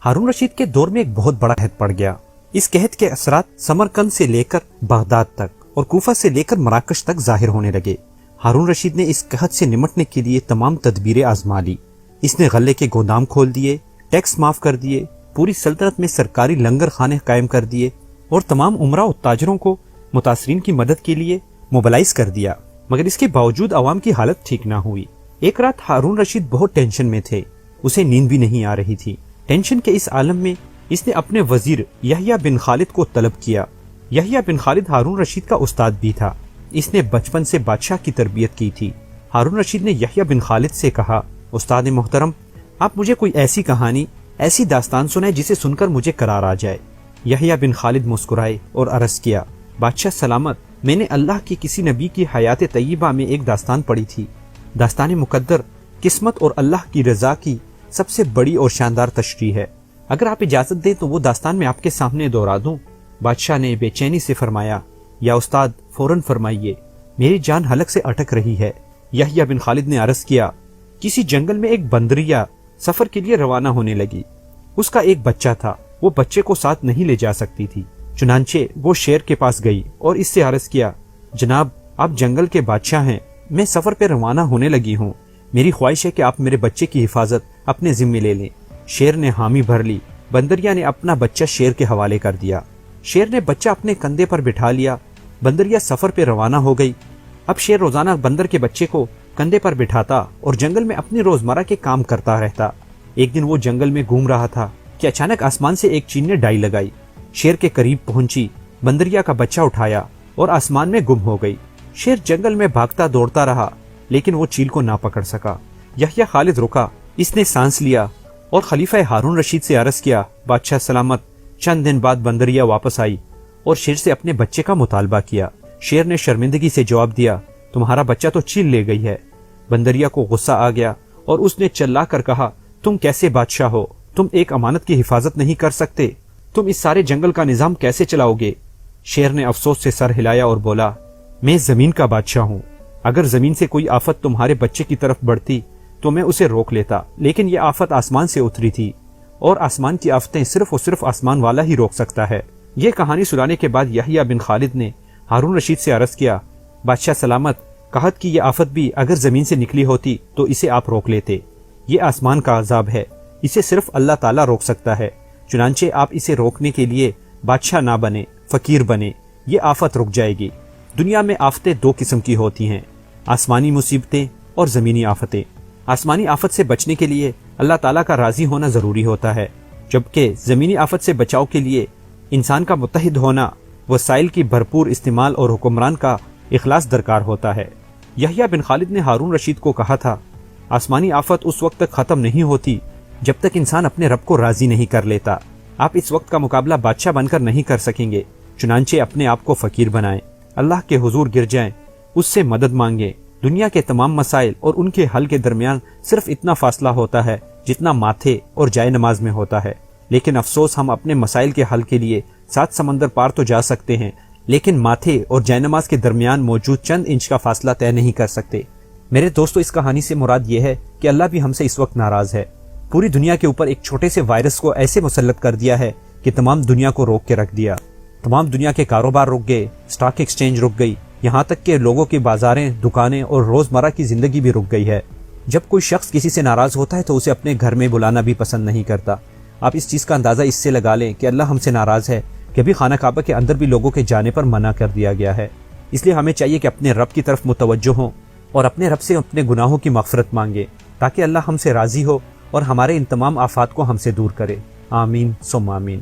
ہارون رشید کے دور میں ایک بہت بڑا قحط پڑ گیا۔ اس قحط کے اثرات سمرقند سے لے کر بغداد تک اور کوفہ سے لے کر مراکش تک ظاہر ہونے لگے۔ ہارون رشید نے اس قحط سے نمٹنے کے لیے تمام تدبیریں آزما لی۔ اس نے غلے کے گودام کھول دیے، ٹیکس معاف کر دیے، پوری سلطنت میں سرکاری لنگر خانے قائم کر دیے اور تمام امراء و تاجروں کو متاثرین کی مدد کے لیے موبلائز کر دیا، مگر اس کے باوجود عوام کی حالت ٹھیک نہ ہوئی۔ ایک رات ہارون رشید بہت ٹینشن میں تھے، اسے نیند بھی نہیں آ رہی تھی۔ ٹینشن کے اس عالم میں اس نے اپنے وزیر یحییٰ بن خالد کو طلب کیا۔ یحییٰ بن خالد ہارون رشید کا استاد بھی تھا، اس نے بچپن سے بادشاہ کی تربیت کی تھی۔ ہارون رشید نے یحییٰ بن خالد سے کہا، استاد محترم، آپ مجھے کوئی ایسی کہانی، ایسی داستان سنائے جسے سن کر مجھے قرار آ جائے۔ یحییٰ بن خالد مسکرائے اور عرض کیا، بادشاہ سلامت، میں نے اللہ کے کسی نبی کی حیات طیبہ میں ایک داستان پڑھی تھی۔ داستان مقدر قسمت اور اللہ کی رضا کی سب سے بڑی اور شاندار تشریح ہے۔ اگر آپ اجازت دیں تو وہ داستان میں آپ کے سامنے دہرا دوں۔ بادشاہ نے بے چینی سے فرمایا، یا استاد فوراً فرمائیے، میری جان حلق سے اٹک رہی ہے۔ یحییٰ بن خالد نے عرض کیا، کسی جنگل میں ایک بندریہ سفر کے لیے روانہ ہونے لگی۔ اس کا ایک بچہ تھا، وہ بچے کو ساتھ نہیں لے جا سکتی تھی، چنانچہ وہ شیر کے پاس گئی اور اس سے عرض کیا، جناب آپ جنگل کے بادشاہ ہیں، میں سفر پہ روانہ ہونے لگی ہوں، میری خواہش ہے کہ آپ میرے بچے کی حفاظت اپنے ذمے لے لیں۔ شیر نے حامی بھر لی، بندریہ نے اپنا بچہ شیر کے حوالے کر دیا۔ شیر نے بچہ اپنے کندھے پر بٹھا لیا، بندریہ سفر پہ روانہ ہو گئی۔ اب شیر روزانہ بندر کے بچے کو کندھے پر بٹھاتا اور جنگل میں اپنی روزمرہ کے کام کرتا رہتا۔ ایک دن وہ جنگل میں گھوم رہا تھا کہ اچانک آسمان سے ایک چیل نے ڈائی لگائی، شیر کے قریب پہنچی، بندریہ کا بچہ اٹھایا اور آسمان میں گم ہو گئی۔ شیر جنگل میں بھاگتا دوڑتا رہا لیکن وہ چیل کو نہ پکڑ سکا۔ یحییٰ خالد رکا، اس نے سانس لیا اور خلیفہ ہارون رشید سے عرض کیا، بادشاہ سلامت۔ چند دن بعد بندریہ واپس آئی اور شیر سے اپنے بچے کا مطالبہ کیا۔ شیر نے شرمندگی سے جواب دیا، تمہارا بچہ تو چیل لے گئی ہے۔ بندریہ کو غصہ آ گیا اور اس نے چلا کر کہا، تم کیسے بادشاہ ہو؟ تم ایک امانت کی حفاظت نہیں کر سکتے؟ تم اس سارے جنگل کا نظام کیسے چلاؤ گے؟ شیر نے افسوس سے سر ہلایا اور بولا، میں زمین کا بادشاہ ہوں، اگر زمین سے کوئی آفت تمہارے بچے کی طرف بڑھتی تو میں اسے روک لیتا، لیکن یہ آفت آسمان سے اتری تھی اور آسمان کی آفتیں صرف اور صرف آسمان والا ہی روک سکتا ہے۔ یہ کہانی سنانے کے بعد یحییٰ بن خالد نے ہارون رشید سے عرض کیا، بادشاہ سلامت، قحط کی یہ آفت بھی اگر زمین سے نکلی ہوتی تو اسے آپ روک لیتے۔ یہ آسمان کا عذاب ہے، اسے صرف اللہ تعالیٰ روک سکتا ہے، چنانچہ آپ اسے روکنے کے لیے بادشاہ نہ بنے، فقیر بنے، یہ آفت رک جائے گی۔ دنیا میں آفتیں دو قسم کی ہوتی ہیں، آسمانی مصیبتیں اور زمینی آفتیں۔ آسمانی آفت سے بچنے کے لیے اللہ تعالیٰ کا راضی ہونا ضروری ہوتا ہے، جبکہ زمینی آفت سے بچاؤ کے لیے انسان کا متحد ہونا، وسائل کی بھرپور استعمال اور حکمران کا اخلاص درکار ہوتا ہے۔ یحییٰ بن خالد نے ہارون رشید کو کہا تھا، آسمانی آفت اس وقت تک ختم نہیں ہوتی جب تک انسان اپنے رب کو راضی نہیں کر لیتا۔ آپ اس وقت کا مقابلہ بادشاہ بن کر نہیں کر سکیں گے، چنانچہ اپنے آپ کو فقیر بنائیں، اللہ کے حضور گر جائیں، اس سے مدد مانگیں۔ دنیا کے تمام مسائل اور ان کے حل کے درمیان صرف اتنا فاصلہ ہوتا ہے جتنا ماتھے اور جائے نماز میں ہوتا ہے، لیکن افسوس ہم اپنے مسائل کے حل کے لیے 7 سمندر پار تو جا سکتے ہیں، لیکن ماتھے اور جائے نماز کے درمیان موجود چند انچ کا فاصلہ طے نہیں کر سکتے۔ میرے دوستو، اس کہانی سے مراد یہ ہے کہ اللہ بھی ہم سے اس وقت ناراض ہے۔ پوری دنیا کے اوپر ایک چھوٹے سے وائرس کو ایسے مسلط کر دیا ہے کہ تمام دنیا کو روک کے رکھ دیا۔ تمام دنیا کے کاروبار رک گئے، سٹاک ایکسچینج رک گئی، یہاں تک کہ لوگوں کی بازاریں، دکانیں اور روزمرہ کی زندگی بھی رک گئی ہے۔ جب کوئی شخص کسی سے ناراض ہوتا ہے تو اسے اپنے گھر میں بلانا بھی پسند نہیں کرتا۔ آپ اس چیز کا اندازہ اس سے لگا لیں کہ اللہ ہم سے ناراض ہے کہ ابھی خانہ کعبہ کے اندر بھی لوگوں کے جانے پر منع کر دیا گیا ہے۔ اس لیے ہمیں چاہیے کہ اپنے رب کی طرف متوجہ ہوں اور اپنے رب سے اپنے گناہوں کی مغفرت مانگیں تاکہ اللہ ہم سے راضی ہو اور ہمارے ان تمام آفات کو ہم سے دور کرے۔ آمین ثم آمین۔